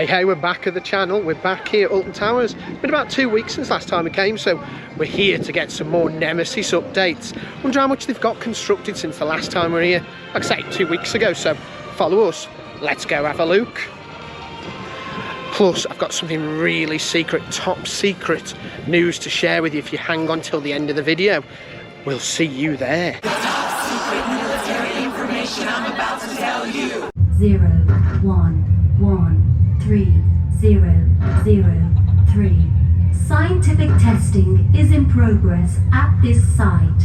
Hey, we're back at the channel. We're back here at Alton Towers. It's been about 2 weeks since last time we came, so we're here to get some more Nemesis updates. Wonder how much they've got constructed since the last time we were here. Like I say, 2 weeks ago, so follow us. Let's go have a look. Plus, I've got something really secret, top secret news to share with you if you hang on till the end of the video. We'll see you there. The top secret military information I'm about to tell you. 0, 1, 1, 3, 0, 0, 3. Scientific testing is in progress at this site.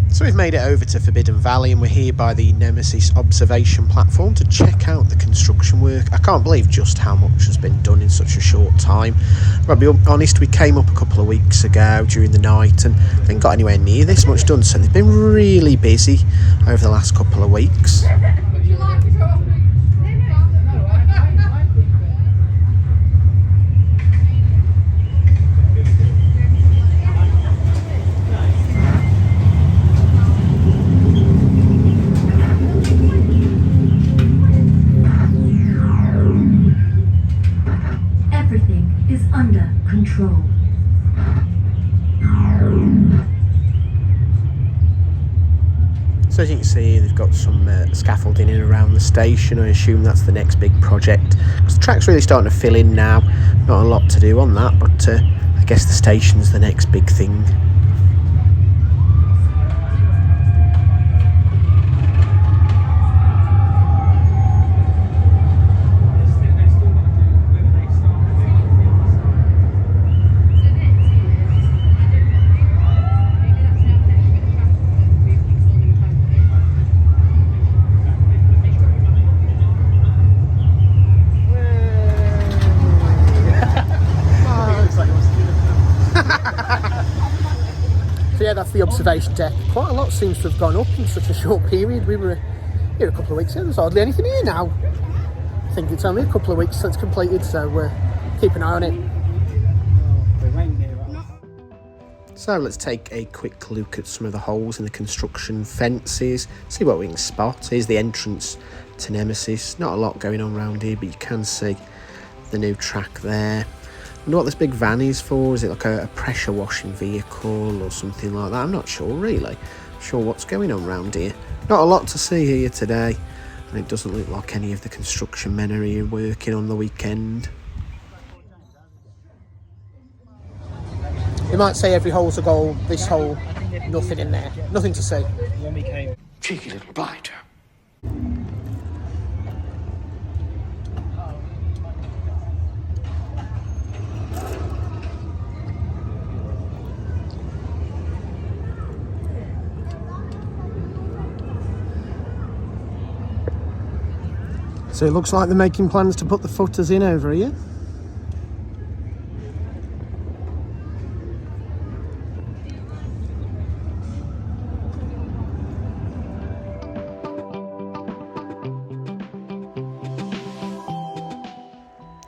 So we've made it over to Forbidden Valley and we're here by the Nemesis observation platform to check out the construction work. I can't believe just how much has been done in such a short time. I'll be honest, we came up a couple of weeks ago during the night and I didn't got anywhere near this much done, so they've been really busy over the last couple of weeks. Control. So as you can see, they've got some scaffolding in around the station. I assume that's the next big project, because the track's really starting to fill in now. Not a lot to do on that, but I guess the station's the next big thing. So yeah, that's the observation deck. Quite a lot seems to have gone up in such a short period. We were here a couple of weeks ago. There's hardly anything here now. I think it's only a couple of weeks since it's completed, so keep an eye on it. So let's take a quick look at some of the holes in the construction fences, see what we can spot. Here's the entrance to Nemesis. Not a lot going on around here, but you can see the new track there. I wonder what this big van is for. Is it like a pressure washing vehicle or something like that? I'm not sure really. Not sure what's going on around here. Not a lot to see here today, and it doesn't look like any of the construction men are here working on the weekend. You might say every hole's a goal. This hole, nothing in there. Nothing to see. Cheeky little blighter. So it looks like they're making plans to put the footers in over here.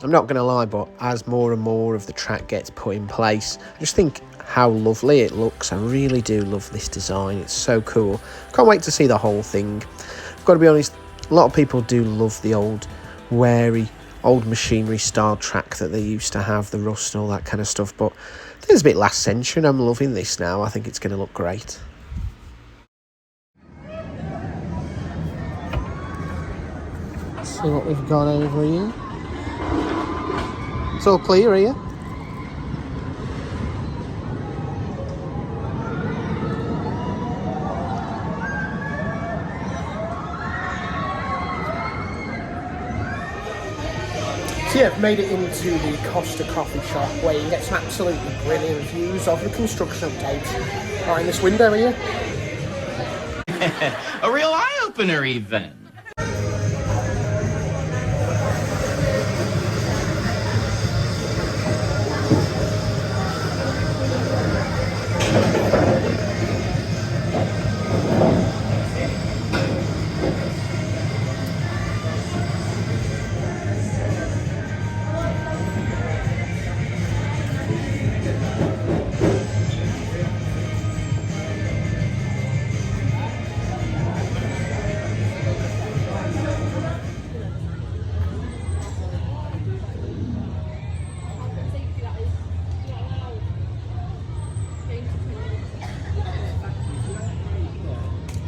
I'm not going to lie, but as more and more of the track gets put in place, I just think how lovely it looks. I really do love this design. It's so cool. Can't wait to see the whole thing. I've got to be honest, a lot of people do love the old, wary, old machinery style track that they used to have, the rust and all that kind of stuff, but I think it's a bit last century and I'm loving this now. I think it's going to look great. See what we've got over here. It's all clear here. So yeah, I've made it into the Costa coffee shop where you can get some absolutely brilliant views of the construction updates right in this window here. A real eye-opener even.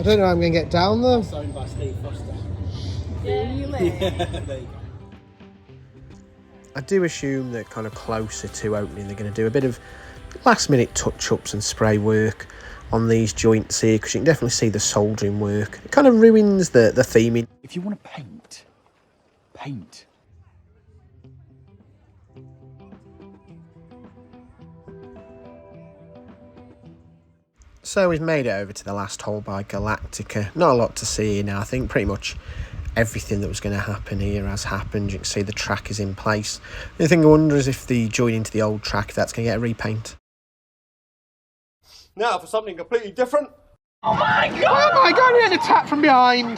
don't know how I'm going to get down though. It's owned by Steve Foster. Yeah, you live. There you go. I do assume that kind of closer to opening they're going to do a bit of last minute touch-ups and spray work on these joints here, because you can definitely see the soldering work. It kind of ruins the theming. If you want to paint, paint. So we've made it over to the last hole by Galactica. Not a lot to see here now. I think pretty much everything that was going to happen here has happened. You can see the track is in place. The only thing I wonder is if the join into the old track, if that's going to get a repaint. Now for something completely different. Oh my god, we had an attack from behind!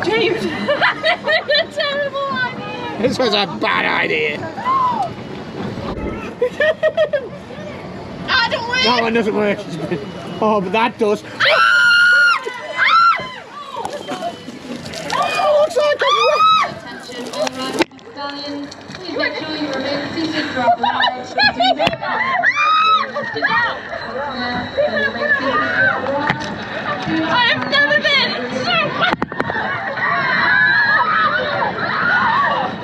James, that's a terrible idea. This was a bad idea. I don't work. That one doesn't work. Oh, but that does. Looks like Attention, all right, stallions. Please make sure you remain seated throughout the ride. I've never been so...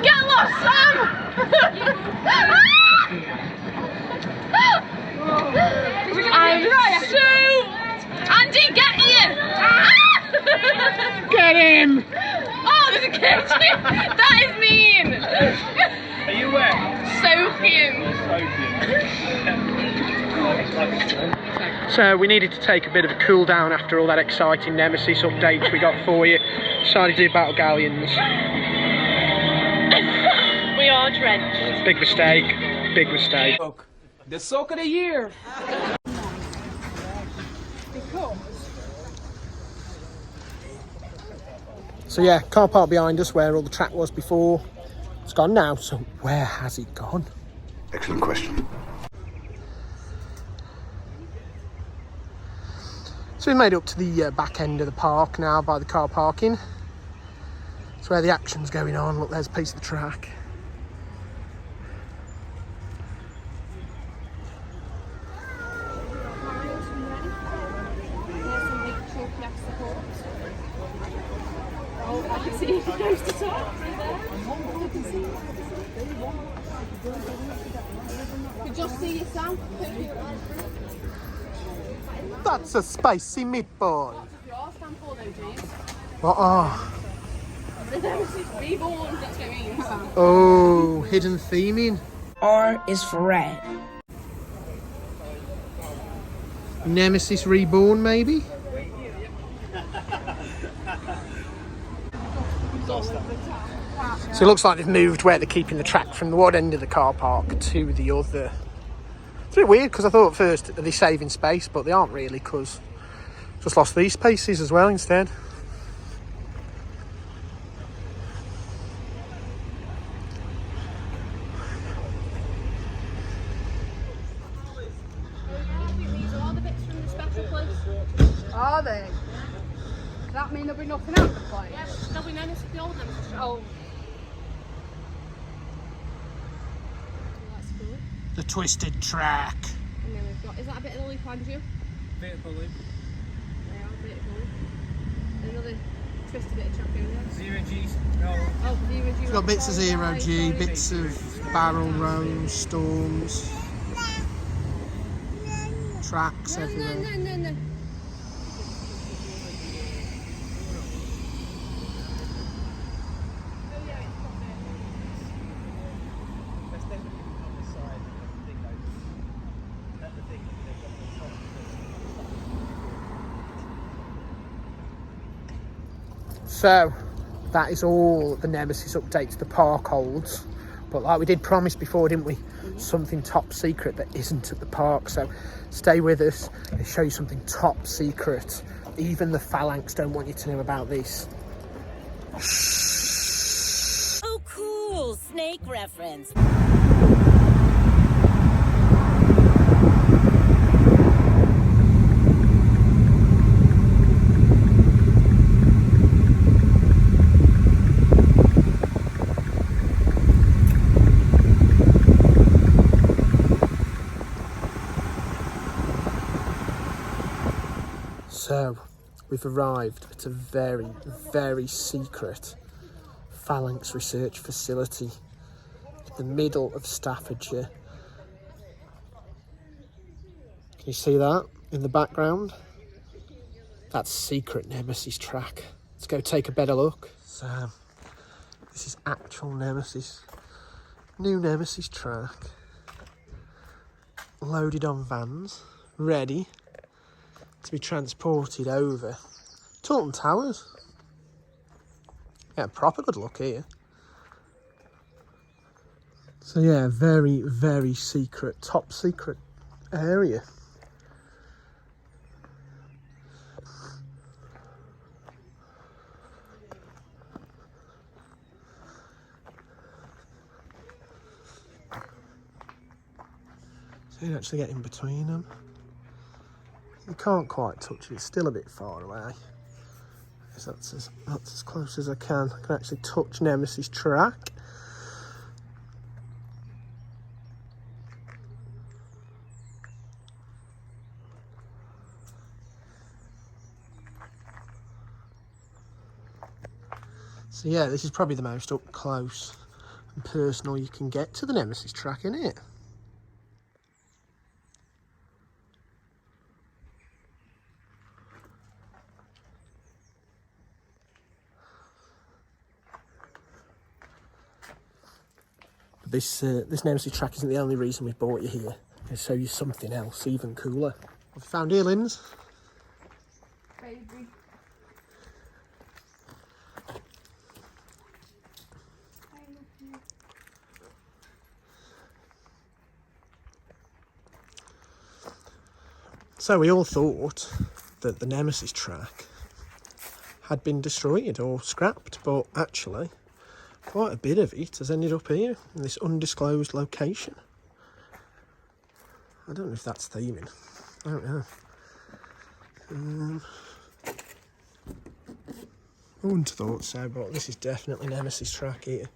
Get lost, Sam! I'm so... Andy, get here! Get him! Oh, there's a kitchen! That is mean! Are you wet? Soaking. So we needed to take a bit of a cool down after all that exciting Nemesis updates we got for you. Decided to do battle galleons. We are drenched. Big mistake. Big mistake. The soak of the year. So yeah, car park behind us where all the track was before. It's gone now, so where has it gone? Excellent question. So we made it up to the back end of the park now by the car parking. It's where the action's going on. Look, there's a piece of the track. That's a spicy meatball. What? The Nemesis Reborn, that's what it means. Oh, hidden theming. R is for red. Nemesis Reborn, maybe? So it looks like they've moved where they're keeping the track from the one end of the car park to the other. It's a bit weird because I thought at first are they saving space, but they aren't really because just lost these spaces as well instead. These are all the bits from the special place. Are they? Does that mean there'll be nothing out of the place? Yeah, but there'll be Nemesis, the old Nemesis. Oh. That's cool. The twisted track. And then we've got, is that a bit of the loop behind you? Vertical loop. They are vertical loop. Another twisted bit of track over there. Zero G's. No. Oh, 0 G. It's got bits of zero G, bits of barrel rows, storms, tracks everywhere. No. So that is all the Nemesis updates the park holds, but like we did promise before, didn't we, something top secret that isn't at the park. So stay with us and show you something top secret. Even the Phalanx don't want you to know about this. Oh cool, Snake reference. We've arrived at a very, very secret Phalanx research facility in the middle of Staffordshire. Can you see that in the background? That's secret Nemesis Track. Let's go take a better look. So, this is actual Nemesis. New Nemesis Track. Loaded on vans, ready to be transported over to Alton Towers. Yeah, proper good look here. So yeah, very, very secret, top secret area. So you can actually get in between them. You can't quite touch it, it's still a bit far away. So that's as close as I can. I can actually touch Nemesis Track. So yeah, this is probably the most up close and personal you can get to the Nemesis Track, isn't it? This Nemesis Track isn't the only reason we've brought you here. I'll show you something else even cooler. What have you found here, Linz? Baby. So we all thought that the Nemesis Track had been destroyed or scrapped, but actually quite a bit of it has ended up here in this undisclosed location. I don't know if that's theming. I don't know. I wouldn't have thought so, but this is definitely Nemesis Track here.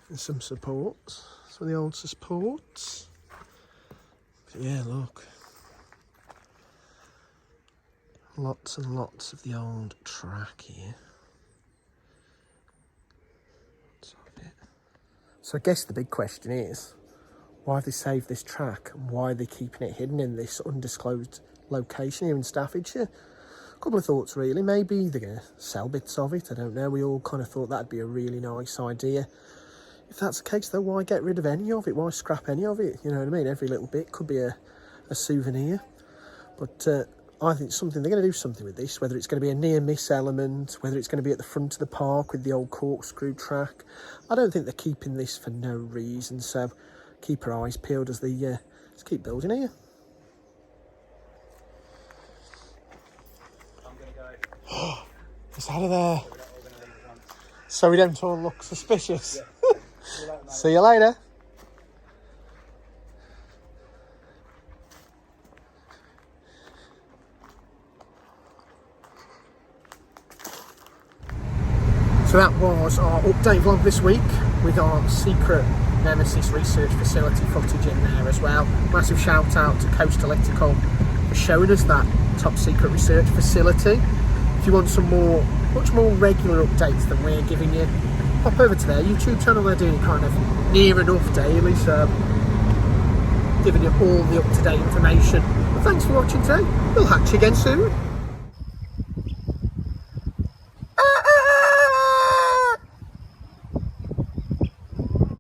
And some supports, some of the old supports. But yeah, look. Lots and lots of the old track here. So I guess the big question is, why have they saved this track and why are they keeping it hidden in this undisclosed location here in Staffordshire? A couple of thoughts really. Maybe they're going to sell bits of it, I don't know. We all kind of thought that'd be a really nice idea. If that's the case though, why get rid of any of it? Why scrap any of it? You know what I mean? Every little bit could be a souvenir. But I think they're going to do something with this, whether it's going to be a near-miss element, whether it's going to be at the front of the park with the old corkscrew track. I don't think they're keeping this for no reason, so keep our eyes peeled as they just keep building here. It's out of there. So we don't all look suspicious. See you later. So that was our update vlog this week with our secret Nemesis research facility footage in there as well. Massive shout out to Coastalytical for showing us that top secret research facility. If you want some much more regular updates than we're giving you, pop over to their YouTube channel. They're doing kind of near enough daily, so giving you all the up-to-date information. But thanks for watching today. We'll catch you again soon.